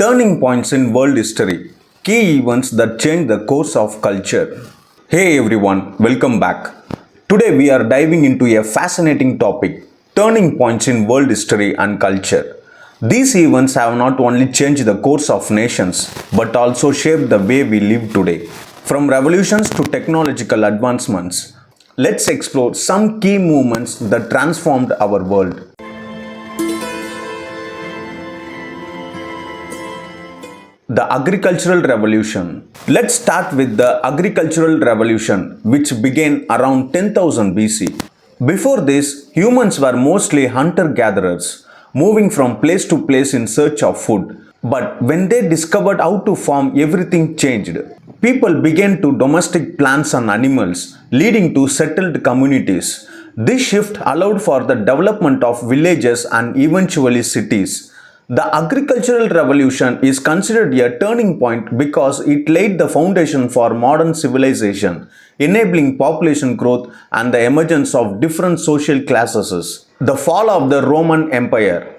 Turning points in world history. Key events that change the course of culture. Hey everyone, welcome back. Today we are diving into a fascinating topic, turning points in world history and culture. These events have not only changed the course of nations but also shaped the way we live today. From revolutions to technological advancements, let's explore some key movements that transformed our world. The Agricultural Revolution. Let's start with the Agricultural Revolution, which began around 10,000 BC. Before this, humans were mostly hunter-gatherers, moving from place to place in search of food. But when they discovered how to farm, everything changed. People began to domestic plants and animals, leading to settled communities. This shift allowed for the development of villages and eventually cities. The agricultural revolution is considered a turning point because it laid the foundation for modern civilization, enabling population growth and the emergence of different social classes. The fall of the Roman Empire.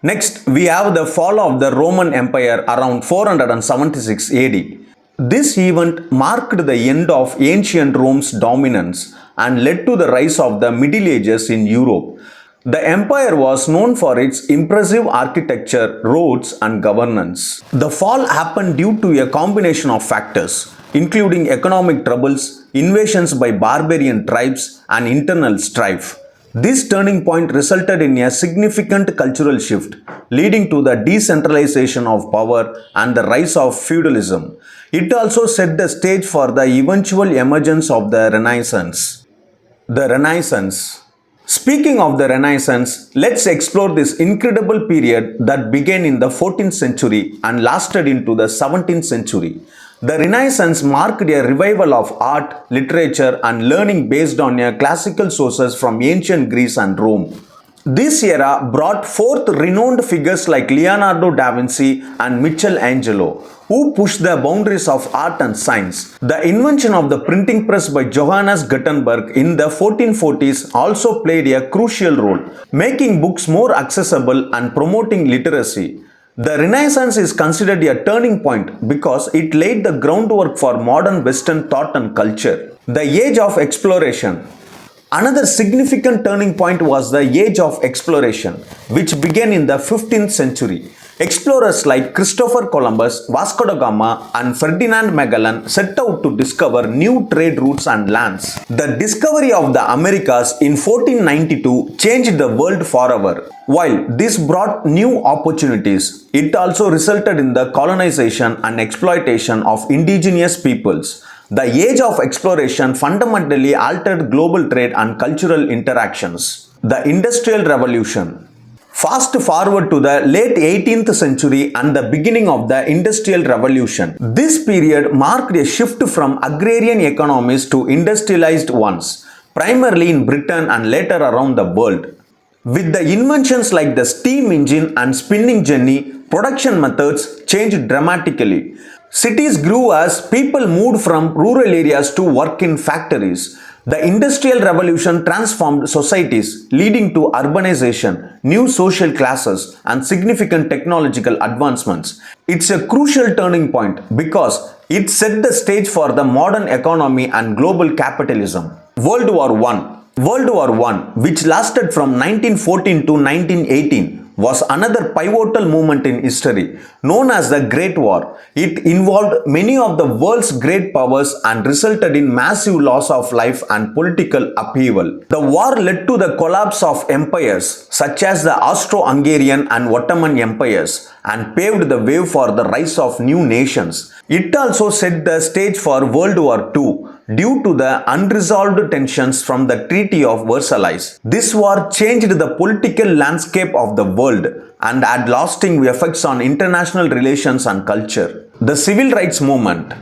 Next, we have the fall of the Roman Empire around 476 AD. This event marked the end of ancient Rome's dominance and led to the rise of the Middle Ages in Europe. The empire was known for its impressive architecture, roads, and governance. The fall happened due to a combination of factors, including economic troubles, invasions by barbarian tribes, and internal strife. This turning point resulted in a significant cultural shift, leading to the decentralization of power and the rise of feudalism. It also set the stage for the eventual emergence of the Renaissance. The Renaissance. Speaking of the Renaissance, let's explore this incredible period that began in the 14th century and lasted into the 17th century. The Renaissance marked a revival of art, literature, and learning based on classical sources from ancient Greece and Rome. This era brought forth renowned figures like Leonardo da Vinci and Michelangelo, who pushed the boundaries of art and science. The invention of the printing press by Johannes Gutenberg in the 1440s also played a crucial role, making books more accessible and promoting literacy. The Renaissance is considered a turning point because it laid the groundwork for modern Western thought and culture. The Age of Exploration. Another significant turning point was the Age of Exploration, which began in the 15th century. Explorers like Christopher Columbus, Vasco da Gama, and Ferdinand Magellan set out to discover new trade routes and lands. The discovery of the Americas in 1492 changed the world forever. While this brought new opportunities, it also resulted in the colonization and exploitation of indigenous peoples. The Age of Exploration fundamentally altered global trade and cultural interactions. The Industrial Revolution. Fast forward to the late 18th century and the beginning of the Industrial Revolution. This period marked a shift from agrarian economies to industrialized ones, primarily in Britain and later around the world. With the inventions like the steam engine and spinning jenny, production methods changed dramatically. Cities grew as people moved from rural areas to work in factories. The Industrial Revolution transformed societies, leading to urbanization, new social classes, and significant technological advancements. It's a crucial turning point because it set the stage for the modern economy and global capitalism. World War I. World War I, which lasted from 1914 to 1918, was another pivotal moment in history, known as the Great War. It involved many of the world's great powers and resulted in massive loss of life and political upheaval. The war led to the collapse of empires such as the Austro-Hungarian and Ottoman empires and paved the way for the rise of new nations. It also set the stage for World War II due to the unresolved tensions from the Treaty of Versailles. This war changed the political landscape of the world and had lasting effects on international relations and culture. The Civil Rights Movement.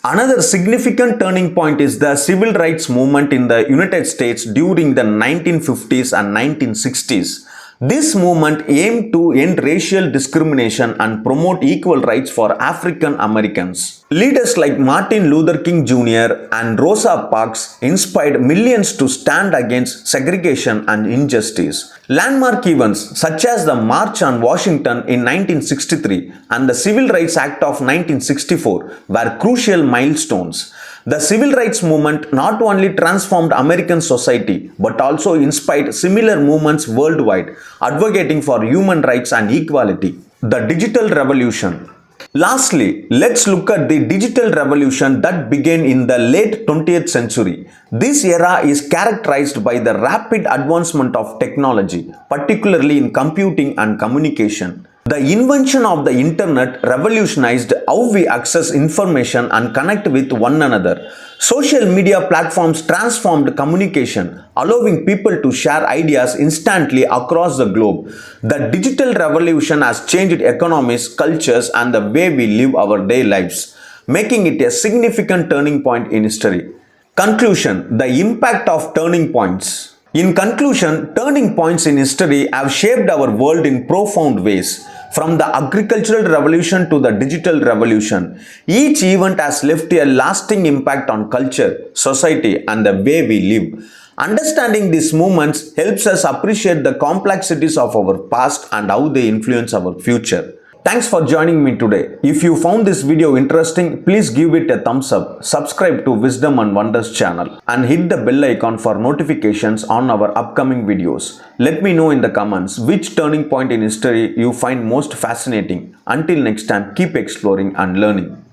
Another significant turning point is the Civil Rights Movement in the United States during the 1950s and 1960s. This movement aimed to end racial discrimination and promote equal rights for African Americans. Leaders like Martin Luther King Jr. and Rosa Parks inspired millions to stand against segregation and injustice. Landmark events such as the March on Washington in 1963 and the Civil Rights Act of 1964 were crucial milestones. The civil rights movement not only transformed American society but also inspired similar movements worldwide, advocating for human rights and equality. The digital revolution. Lastly, let's look at the digital revolution that began in the late 20th century. This era is characterized by the rapid advancement of technology, particularly in computing and communication. The invention of the internet revolutionized how we access information and connect with one another. Social media platforms transformed communication, allowing people to share ideas instantly across the globe. The digital revolution has changed economies, cultures, and the way we live our daily lives, making it a significant turning point in history. Conclusion: the impact of turning points. In conclusion, turning points in history have shaped our world in profound ways. From the agricultural revolution to the digital revolution, each event has left a lasting impact on culture, society, and the way we live. Understanding these movements helps us appreciate the complexities of our past and how they influence our future. Thanks for joining me today. If you found this video interesting, please give it a thumbs up, subscribe to Wisdom and Wonders channel, and hit the bell icon for notifications on our upcoming videos. Let me know in the comments which turning point in history you find most fascinating. Until next time, keep exploring and learning.